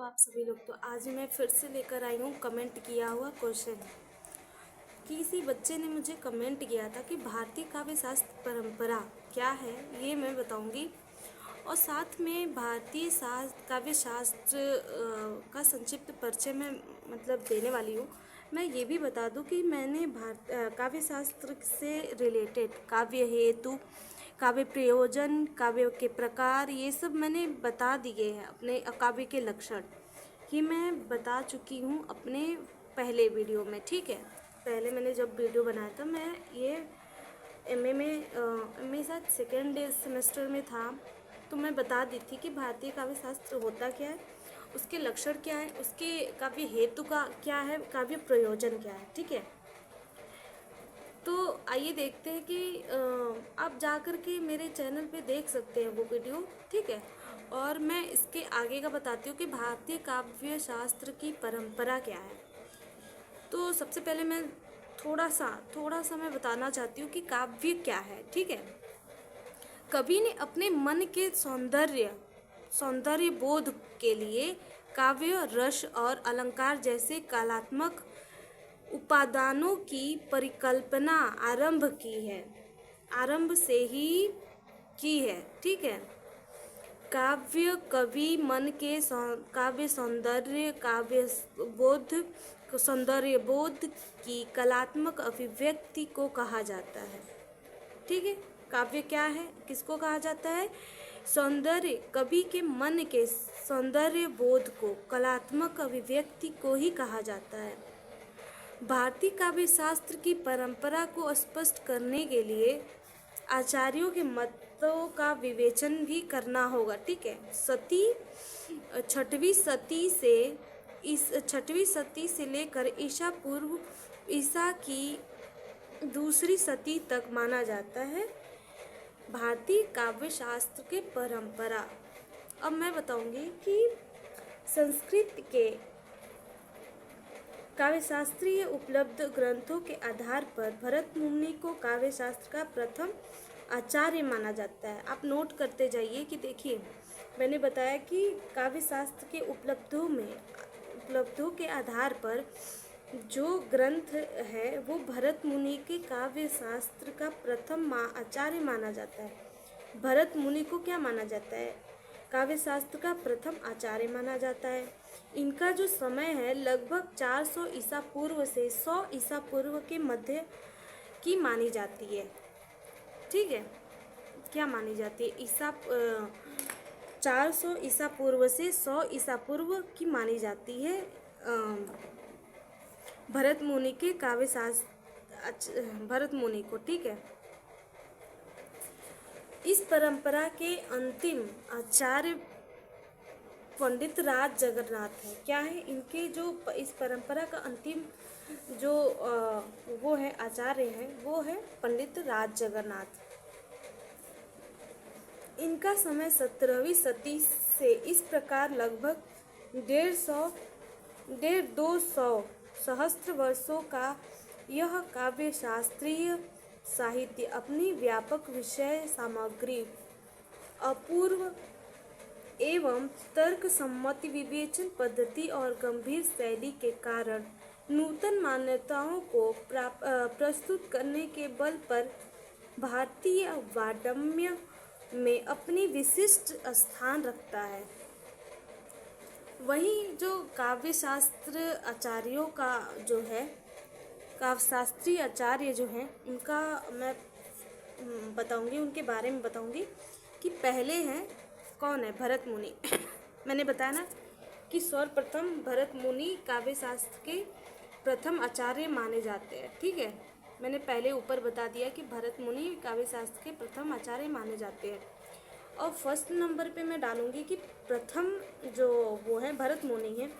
आप सभी लोग। तो आज मैं फिर से लेकर आई हूँ कमेंट किया हुआ क्वेश्चन। किसी बच्चे ने मुझे कमेंट किया था कि भारतीय काव्य शास्त्र परंपरा क्या है, ये मैं बताऊंगी। और साथ में भारतीय काव्य शास्त्र का संक्षिप्त परिचय मैं देने वाली हूँ। मैं ये भी बता दूँ कि मैंने काव्य शास्त्र से रिलेटेड काव्य हेतु, काव्य प्रयोजन, काव्य के प्रकार, ये सब मैंने बता दिए हैं। अपने काव्य के लक्षण ही मैं बता चुकी हूँ अपने पहले वीडियो में। ठीक है, पहले मैंने जब वीडियो बनाया था, मैं ये एमए में शायद सेकेंड सेमेस्टर में था, तो मैं बता दी थी कि भारतीय काव्य शास्त्र होता क्या है, उसके लक्षण क्या है, उसके काव्य हेतु का क्या है, काव्य प्रयोजन क्या है। ठीक है, तो आइए देखते हैं कि आप जाकर के मेरे चैनल पे देख सकते हैं वो वीडियो। ठीक है, और मैं इसके आगे का बताती हूँ कि भारतीय काव्य शास्त्र की परंपरा क्या है। तो सबसे पहले मैं थोड़ा सा मैं बताना चाहती हूँ कि काव्य क्या है। ठीक है, कवि ने अपने मन के सौंदर्य बोध के लिए काव्य, रस और अलंकार जैसे कलात्मक उपादानों की परिकल्पना आरंभ से ही की है। ठीक है, काव्य कवि मन के सौंदर्य बोध की कलात्मक अभिव्यक्ति को कहा जाता है। ठीक है, काव्य क्या है, किसको कहा जाता है? कवि के मन के सौंदर्य बोध को, कलात्मक अभिव्यक्ति को ही कहा जाता है। भारतीय काव्य शास्त्र की परंपरा को स्पष्ट करने के लिए आचार्यों के मतों का विवेचन भी करना होगा। ठीक है, छठवीं सती से लेकर ईसा की दूसरी सदी तक माना जाता है भारतीय काव्य शास्त्र के परंपरा। अब मैं बताऊंगी कि संस्कृत के काव्य शास्त्रीय उपलब्ध ग्रंथों के आधार पर भरत मुनि को काव्य शास्त्र का प्रथम आचार्य माना जाता है। आप नोट करते जाइए कि देखिए, मैंने बताया कि काव्य शास्त्र के उपलब्धों के आधार पर जो ग्रंथ है वो भरत मुनि के काव्य शास्त्र का प्रथम आचार्य माना जाता है। भरत मुनि को क्या माना जाता है? काव्य शास्त्र का प्रथम आचार्य माना जाता है। इनका जो समय है लगभग 400 ईसा पूर्व से 100 ईसा पूर्व के मध्य की मानी जाती है। ठीक है, क्या मानी जाती है? 400 ईसा पूर्व से 100 ईसा पूर्व की मानी जाती है भरत मुनि के काव्य शास्त्र, भरत मुनि को। ठीक है, इस परंपरा के अंतिम आचार्य पंडित राज जगन्नाथ है। क्या है इनके जो इस परंपरा का अंतिम जो वो है आचार्य है, वो है पंडित राज जगन्नाथ। इनका समय 17वीं सदी से इस प्रकार लगभग 150 सहस्त्र वर्षों का यह काव्य शास्त्रीय साहित्य अपनी व्यापक विषय सामग्री, अपूर्व एवं तर्क सम्मत विवेचन पद्धति और गंभीर शैली के कारण नूतन मान्यताओं को प्रस्तुत करने के बल पर भारतीय वाङ्मय में अपनी विशिष्ट स्थान रखता है। वहीं जो काव्य शास्त्र आचार्यों का जो है, काव्य शास्त्रीय आचार्य जो हैं, उनका मैं बताऊंगी, उनके बारे में बताऊंगी कि पहले हैं कौन है? भरत मुनि। मैंने बताया ना कि सर्वप्रथम भरत मुनि काव्य शास्त्र के प्रथम आचार्य माने जाते हैं। ठीक है, मैंने पहले ऊपर बता दिया कि भरत मुनि काव्य शास्त्र के प्रथम आचार्य माने जाते हैं। और फर्स्ट नंबर पे मैं डालूंगी कि प्रथम जो वो है भरत मुनि हैं,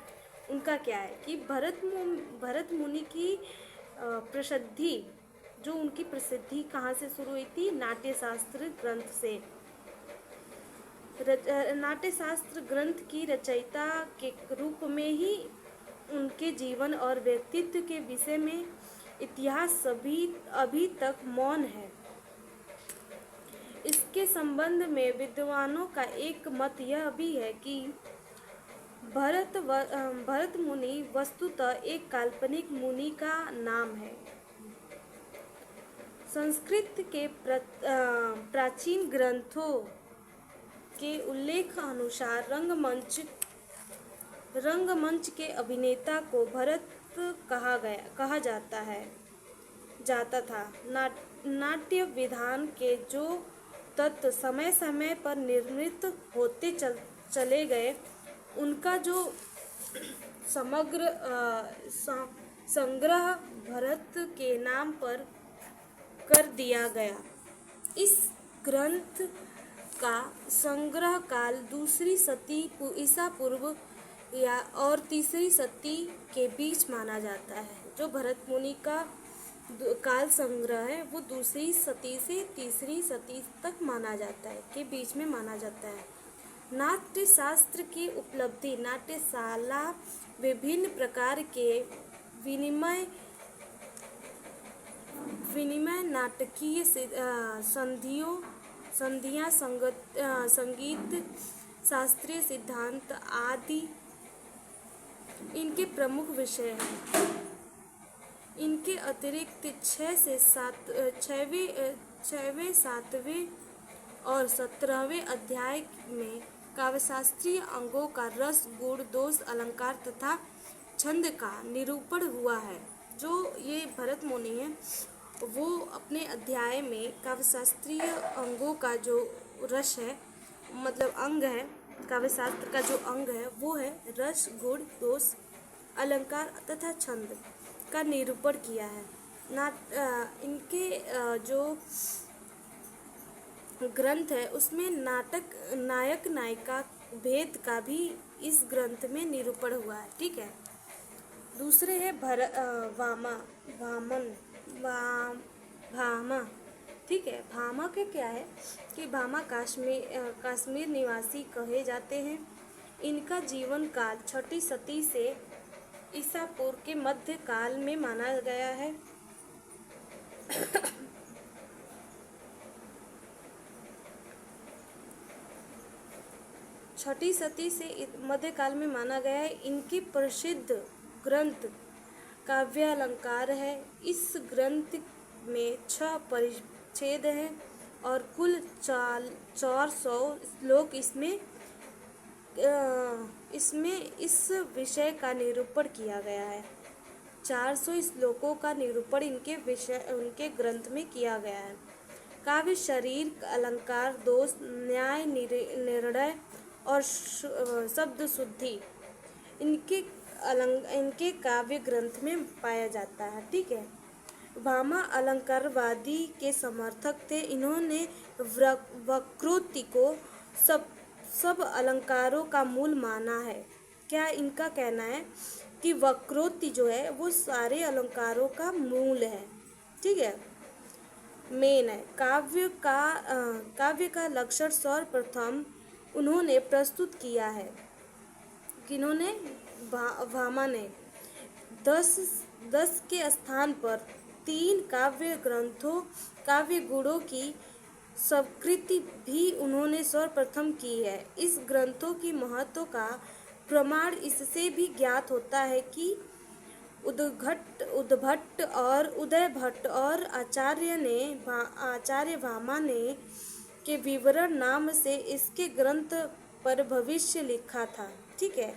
उनका क्या है कि भरत मुनि की प्रसिद्धि, जो उनकी प्रसिद्धि कहाँ से शुरू हुई थी? नाट्यशास्त्र ग्रंथ से। नाट्यशास्त्र ग्रंथ की रचयिता के रूप में ही उनके जीवन और व्यक्तित्व के विषय में इतिहास अभी तक मौन है। इसके संबंध में विद्वानों का एक मत यह भी है कि भरत मुनि वस्तुतः एक काल्पनिक मुनि का नाम है। संस्कृत के प्राचीन ग्रंथों के उल्लेख अनुसार रंगमंच के अभिनेता को भरत कहा जाता था। नाट्य विधान के जो तत्व समय समय पर निर्मित होते चले गए, उनका जो समग्र संग्रह भरत के नाम पर कर दिया गया। इस ग्रंथ का संग्रह काल दूसरी शती ईसा पूर्व और तीसरी शती के बीच माना जाता है। जो भरत मुनि का काल संग्रह है वो दूसरी शती से तीसरी शती तक माना जाता है, के बीच में माना जाता है। नाट्य शास्त्र की उपलब्धि नाट्यशाला विभिन्न प्रकार के विनिमय नाटकीय संधियाँ संगीत शास्त्रीय सिद्धांत आदि इनके प्रमुख विषय हैं। इनके अतिरिक्त 6वें 7वें और 17वें अध्याय में काव्यशास्त्रीय अंगों का रस, गुण, दोष, अलंकार तथा छंद का निरूपण हुआ है। जो ये भरत मुनि है वो अपने अध्याय में काव्यशास्त्रीय अंगों का जो रस है, मतलब अंग है, काव्यशास्त्र का जो अंग है वो है रस, गुण, दोष, अलंकार तथा छंद का निरूपण किया है। इनके जो ग्रंथ है उसमें नायक नायिका भेद का भी इस ग्रंथ में निरूपण हुआ है। ठीक है। दूसरे है भामा। ठीक है। भामा के क्या है कि भामा कश्मीर निवासी कहे जाते हैं। इनका जीवन काल छठी शती से ईसा पूर्व के मध्य काल में माना गया है। छठी शती से मध्यकाल में माना गया है। इनकी प्रसिद्ध ग्रंथ काव्यालंकार है। इस ग्रंथ में 6 परिच्छेद हैं और कुल 400 श्लोक इसमें इस विषय का निरूपण किया गया है। 400 श्लोकों का निरूपण उनके ग्रंथ में किया गया है। काव्य शरीर, अलंकार, दोष, न्याय, निर्णय और शब्द शुद्धि इनके काव्य ग्रंथ में पाया जाता है। ठीक है। भामा अलंकारवादी के समर्थक थे। इन्होंने वक्रोक्ति को सब अलंकारों का मूल माना है। क्या इनका कहना है कि वक्रोक्ति जो है वो सारे अलंकारों का मूल है। ठीक है, मेन है। काव्य का लक्षण सर्वप्रथम उन्होंने प्रस्तुत किया है। किन्होंने? भामा ने 10 के स्थान पर 3 काव्य गुणों की स्वीकृति भी उन्होंने सर्वप्रथम की है। इस ग्रंथों की महत्व का प्रमाण इससे भी ज्ञात होता है कि उद्भट और उदयभट्ट और आचार्य भामा ने के विवरण नाम से इसके ग्रंथ पर भविष्य लिखा था। ठीक है।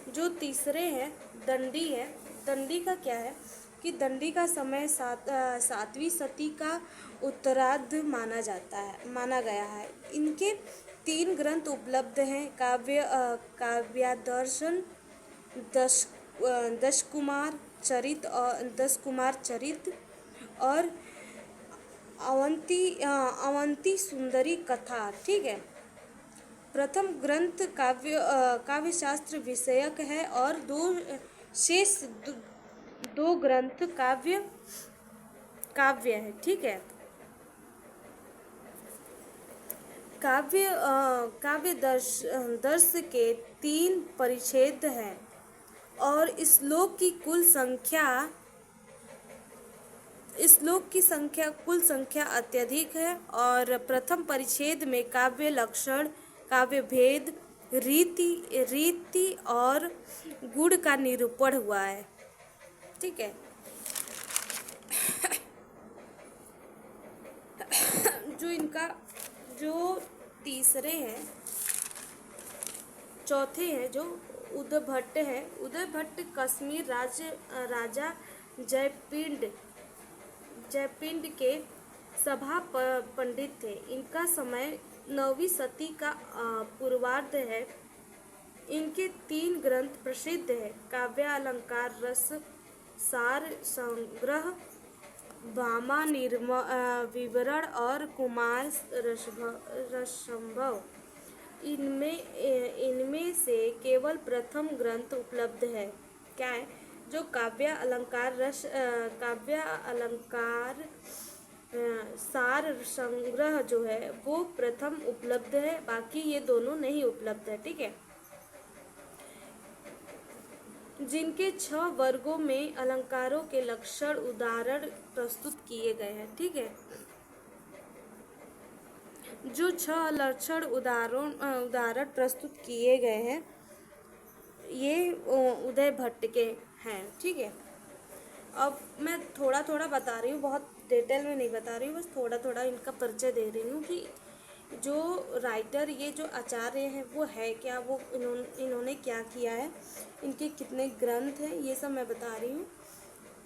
जो तीसरे है दंडी है। दंडी का क्या है कि दंडी का समय 7वीं शती का उत्तरार्ध माना गया है। इनके 3 ग्रंथ उपलब्ध हैं। काव्यादर्शन, दश कुमार चरित और अवंती सुंदरी कथा। ठीक है। प्रथम ग्रंथ काव्यशास्त्र विषयक है और शेष दो ग्रंथ काव्य है। ठीक है। काव्य दर्श के 3 परिच्छेद हैं और श्लोक की कुल संख्या अत्यधिक है। और प्रथम परिच्छेद में काव्य लक्षण, काव्य भेद, रीति रीति और गुण का निरूपण हुआ है। ठीक है। जो तीसरे हैं, चौथे हैं जो उदय भट्ट है। उदय भट्ट कश्मीर राजा जयपिंड के सभा पंडित थे। इनका समय 9वीं सदी का पूर्वार्ध है। इनके 3 ग्रंथ प्रसिद्ध है: काव्य अलंकार रस सार संग्रह, भामा विवरण और कुमार रसंभव। इनमें से केवल प्रथम ग्रंथ उपलब्ध है। क्या है? जो काव्य अलंकार सार संग्रह जो है वो प्रथम उपलब्ध है, बाकी ये दोनों नहीं उपलब्ध है। ठीक है। जिनके 6 वर्गों में अलंकारों के लक्षण उदाहरण प्रस्तुत किए गए हैं। ठीक है। जो 6 लक्षण उदाहरण प्रस्तुत किए गए हैं ये उदय भट्ट के हैं। ठीक है। अब मैं थोड़ा थोड़ा बता रही हूँ, बहुत डिटेल में नहीं बता रही हूँ, बस थोड़ा थोड़ा इनका परिचय दे रही हूँ कि जो राइटर, ये जो आचार्य हैं वो है क्या, वो इन्होंने क्या किया है, इनके कितने ग्रंथ हैं, ये सब मैं बता रही हूँ।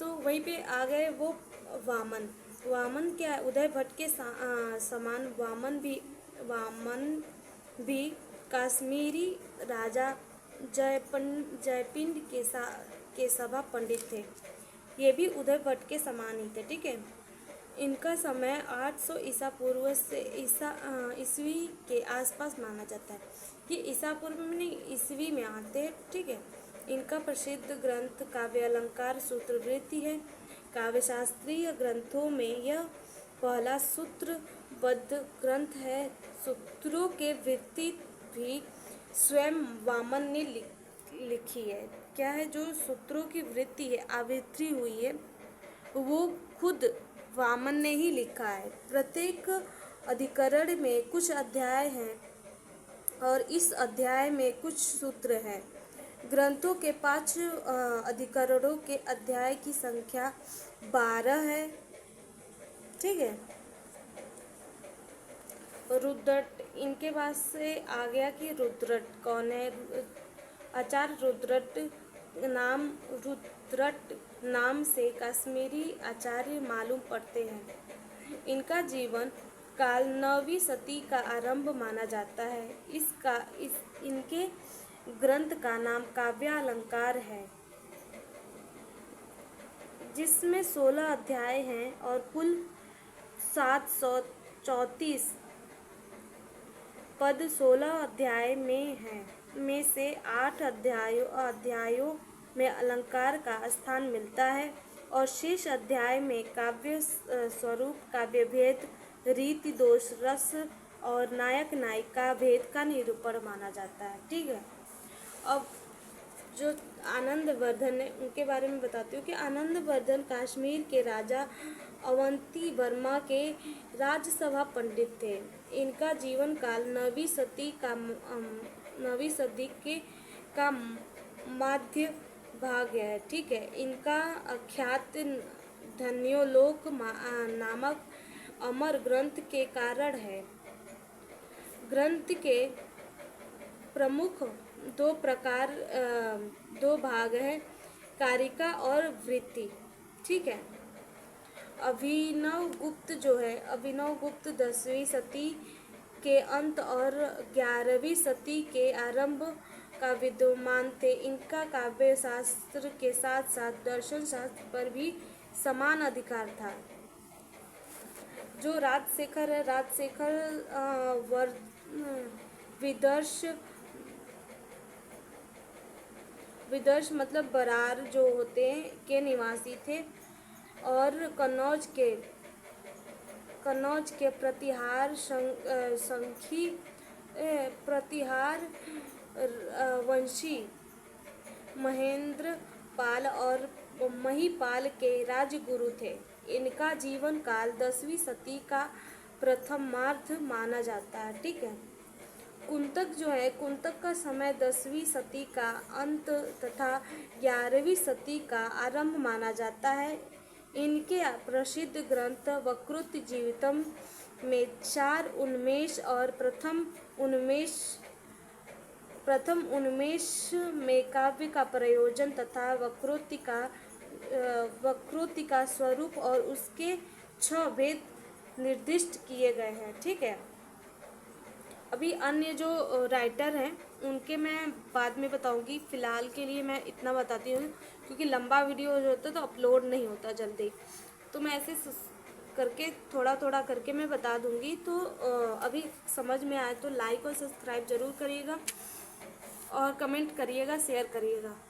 तो वहीं पे आ गए वो वामन क्या है? उदय भट्ट के समान वामन भी काश्मीरी राजा जयपिंड के सभा पंडित थे। ये भी उदय भट्ट के समान ही थे। ठीक है। इनका समय 800 ईसा पूर्व से ईस्वी के आसपास माना जाता है। ये ईसा पूर्व में नहीं, ईस्वी में आते हैं। ठीक है। इनका प्रसिद्ध ग्रंथ काव्य अलंकार सूत्रवृत्ति है। काव्य शास्त्रीय ग्रंथों में यह पहला सूत्रबद्ध ग्रंथ है। सूत्रों के वृत्ति भी स्वयं वामन ने लिखी है। क्या है? जो सूत्रों की वृत्ति है, आवृत्ति हुई है, वो खुद वामन ने ही लिखा है। प्रत्येक अधिकरण में कुछ अध्याय हैं और इस अध्याय में कुछ सूत्र हैं। ग्रंथों के 5 अधिकरणों के अध्याय की संख्या 12 है। ठीक है। रुद्रट, इनके पास से आ गया कि रुद्रट कौन है? आचार्य रुद्रट नाम से कश्मीरी आचार्य मालूम पड़ते हैं। इनका जीवन काल 9वीं सदी का आरंभ माना जाता है। इनके ग्रंथ का नाम काव्य अलंकार है, जिसमें 16 अध्याय हैं और कुल 734 पद 16 अध्याय में हैं। में से 8 अध्यायों में अलंकार का स्थान मिलता है और शेष अध्याय में काव्य स्वरूप, काव्य भेद, रीति दोष, रस और नायक नायिका भेद का निरूपण माना जाता है। ठीक है। अब जो आनंदवर्धन है उनके बारे में बताती हूँ कि आनंदवर्धन कश्मीर के राजा अवंती वर्मा के राजसभा पंडित थे। इनका जीवन काल 9वीं सदी का मध्य भाग है। ठीक है। इनका ख्यात धन्योलोक नामक अमर ग्रंथ के कारण है। ग्रंथ के प्रमुख 2 भाग हैं, कारिका और वृत्ति। ठीक है। अभिनव गुप्त 10वीं सदी के अंत और 11वीं सदी के आरंभ का विद्वान थे। इनका काव्य शास्त्र के साथ साथ दर्शन शास्त्र पर भी समान अधिकार था। जो राजशेखर है, विदर्श मतलब बरार जो होते हैं के निवासी थे और कन्नौज के प्रतिहार वंशी महेंद्र पाल और महीपाल के राजगुरु थे। इनका जीवन काल 10वीं सदी का प्रथमार्ध माना जाता है। ठीक है। कुंतक जो है, कुंतक का समय 10वीं सदी का अंत तथा 11वीं सदी का आरंभ माना जाता है। इनके प्रसिद्ध ग्रंथ वक्रतु जीवितम में 4 उन्मेष और प्रथम उन्मेष में काव्य का प्रयोजन तथा वक्रोक्ति का स्वरूप और उसके 6 भेद निर्दिष्ट किए गए हैं। ठीक है, अभी अन्य जो राइटर हैं उनके मैं बाद में बताऊंगी। फ़िलहाल के लिए मैं इतना बताती हूँ, क्योंकि लंबा वीडियो जो होता है तो अपलोड नहीं होता जल्दी, तो मैं ऐसे करके थोड़ा थोड़ा करके मैं बता दूंगी। तो अभी समझ में आए तो लाइक और सब्सक्राइब ज़रूर करिएगा और कमेंट करिएगा, शेयर करिएगा।